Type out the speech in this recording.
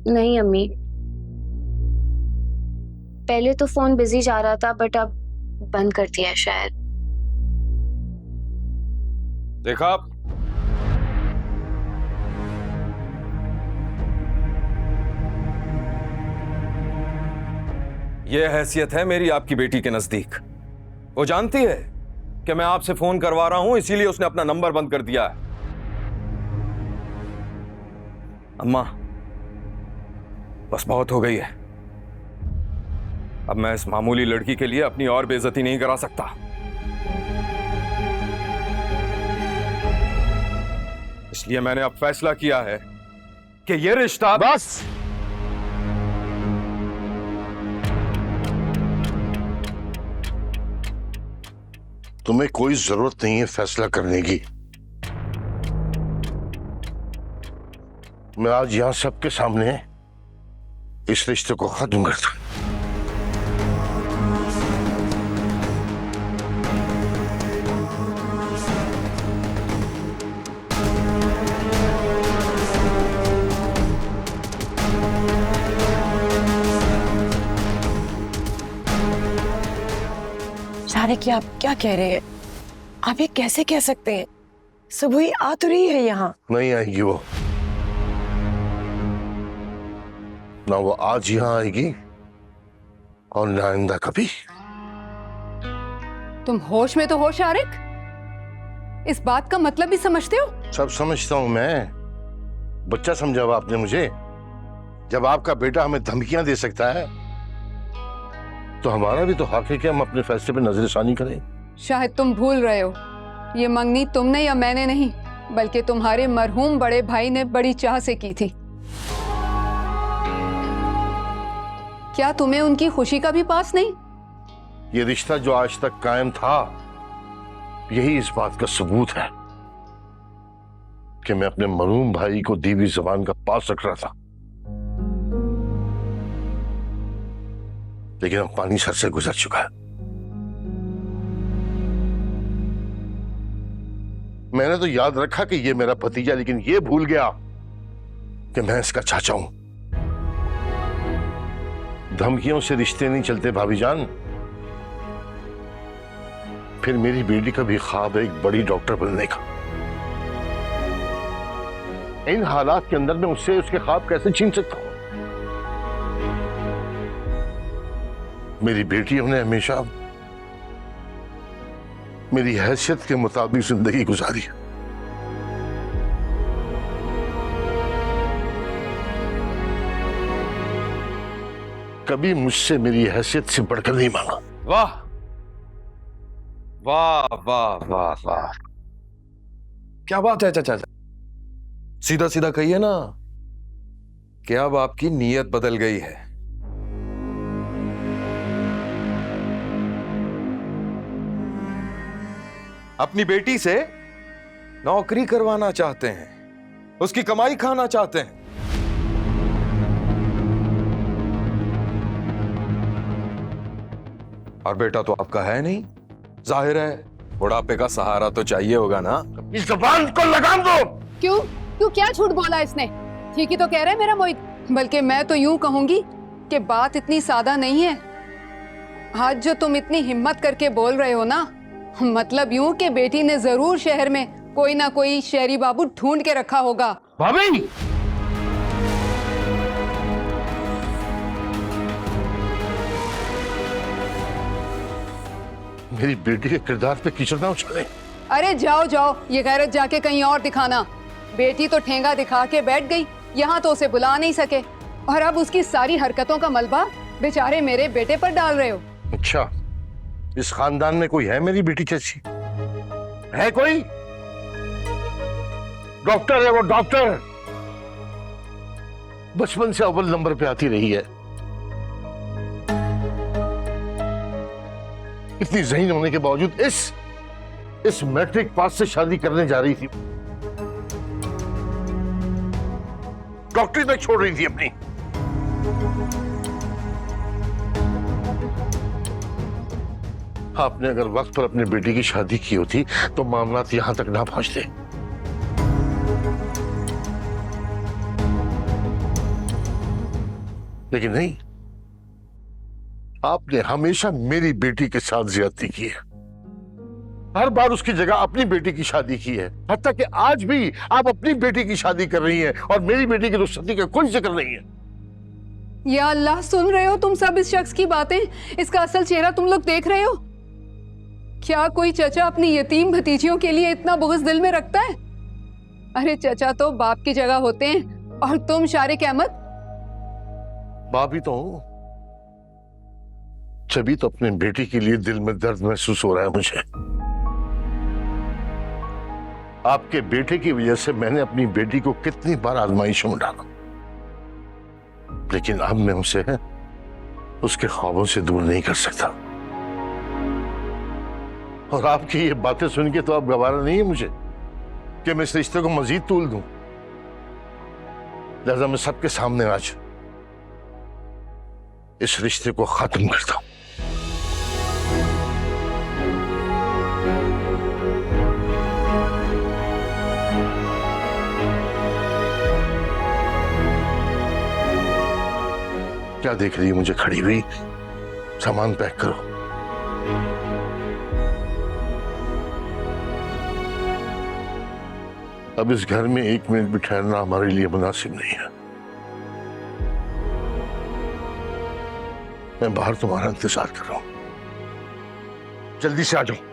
नहीं अम्मी, पहले तो फोन बिजी जा रहा था बट अब बंद कर दिया है शायद। देखा, यह हैसियत है मेरी आपकी बेटी के नजदीक। वो जानती है कि मैं आपसे फोन करवा रहा हूं, इसीलिए उसने अपना नंबर बंद कर दिया है। अम्मा, बस बहुत हो गई है। अब मैं इस मामूली लड़की के लिए अपनी और बेइज्जती नहीं करा सकता। इसलिए मैंने अब फैसला किया है कि यह रिश्ता बस। तुम्हें कोई जरूरत नहीं है फैसला करने की। मैं आज यहां सबके सामने इस रिश्ते को खत्म करता हूं। शारिक, आप क्या कह रहे हैं? आप ये कैसे कह सकते हैं? सुबह ही आ तो रही है यहाँ। नहीं आएगी वो, ना वो आज यहां आएगी और ना आइंदा कभी। तुम होश में तो हो शारिक? इस बात का मतलब भी समझते हो? सब समझता हूं मैं। बच्चा समझा हुआ आपने मुझे। जब आपका बेटा हमें धमकियां दे सकता है तो हमारा भी तो हक है कि हम अपने फैसले पे नजरसानी करें। शायद तुम भूल रहे हो, ये मंगनी तुमने या मैंने नहीं, बल्कि तुम्हारे मरहूम बड़े भाई ने बड़ी चाह से की थी। क्या तुम्हें उनकी खुशी का भी पास नहीं? ये रिश्ता जो आज तक कायम था, यही इस बात का सबूत है कि मैं अपने मरहूम भाई को दी हुई ज़बान का पास रख रहा था। लेकिन अब पानी सर से गुजर चुका है। मैंने तो याद रखा कि ये मेरा भतीजा, लेकिन ये भूल गया कि मैं इसका चाचा हूं। धमकियों से रिश्ते नहीं चलते भाभी जान। फिर मेरी बेटी का भी ख्वाब है एक बड़ी डॉक्टर बनने का। इन हालात के अंदर मैं उससे उसके ख्वाब कैसे छीन सकता हूं? मेरी बेटी ने हमेशा मेरी हैसियत के मुताबिक जिंदगी गुजारी है। कभी मुझसे मेरी हैसियत से बढ़कर नहीं मांगा। वाह वाह वाह वाह वाह, क्या बात है चाचा। सीधा सीधा कहिए ना कि अब आपकी नीयत बदल गई है। अपनी बेटी से नौकरी करवाना चाहते हैं, उसकी कमाई खाना चाहते हैं। और बेटा तो आपका है नहीं, जाहिर है बुढ़ापे का सहारा तो चाहिए होगा ना। इस जुबान को लगाम दो। क्यों क्यों, क्या झूठ बोला इसने? ठीक ही तो कह रहे हैं मेरा मोहित। बल्कि मैं तो यूं कहूंगी कि बात इतनी सादा नहीं है। आज जो तुम इतनी हिम्मत करके बोल रहे हो ना, मतलब यूं कि बेटी ने जरूर शहर में कोई ना कोई शहरी बाबू ढूंढ के रखा होगा। भाभी, मेरी बेटी के किरदार पे कीचड़ ना उछाले। अरे जाओ जाओ, ये गैरत जाके कहीं और दिखाना। बेटी तो ठेंगा दिखा के बैठ गई, यहाँ तो उसे बुला नहीं सके, और अब उसकी सारी हरकतों का मलबा बेचारे मेरे बेटे पर डाल रहे हो। अच्छा, इस खानदान में कोई है मेरी बेटी जैसी? है कोई? डॉक्टर है वो, डॉक्टर। बचपन से अव्वल नंबर पे आती रही है। इतनी ज़हीन होने के बावजूद इस मैट्रिक पास से शादी करने जा रही थी। डॉक्टरी तक छोड़ रही थी अपनी। आपने अगर वक्त पर अपनी बेटी की शादी की होती तो मामला यहां तक ना पहुंचते। लेकिन नहीं, आपने हमेशा मेरी बेटी के साथ ज्यादती की है। हर बार उसकी जगह अपनी बेटी की शादी की है। हत्ता कि आज भी आप अपनी बेटी की शादी कर रही हैं और मेरी बेटी की रुखसती का कोई जिक्र नहीं है। या अल्लाह, सुन रहे हो तुम सब इस शख्स की बातें? इसका असल चेहरा तुम लोग देख रहे हो? क्या कोई चचा अपनी यतीम भतीजियों के लिए इतना बुग़्ज़ दिल में रखता है? अरे चचा तो बाप की जगह होते हैं और तुम शारिक अहमद। बाप ही तो हूं, जभी तो अपने बेटी के लिए दिल में दर्द महसूस हो रहा है मुझे। आपके बेटे की वजह से मैंने अपनी बेटी को कितनी बार आजमाइशों में डाला, लेकिन अब मैं उसे उसके ख्वाबों से दूर नहीं कर सकता। और आपकी ये बातें सुन के तो अब गवारा नहीं है मुझे कि मैं इस रिश्ते को मजीद तूल दूं। लिहाजा मैं सबके सामने आज इस रिश्ते को खत्म करता हूं। क्या देख रही है मुझे खड़ी हुई? सामान पैक करो। अब इस घर में 1 मिनट भी ठहरना हमारे लिए मुनासिब नहीं है। मैं बाहर तुम्हारा इंतजार कर रहा हूं, जल्दी से आ जाओ।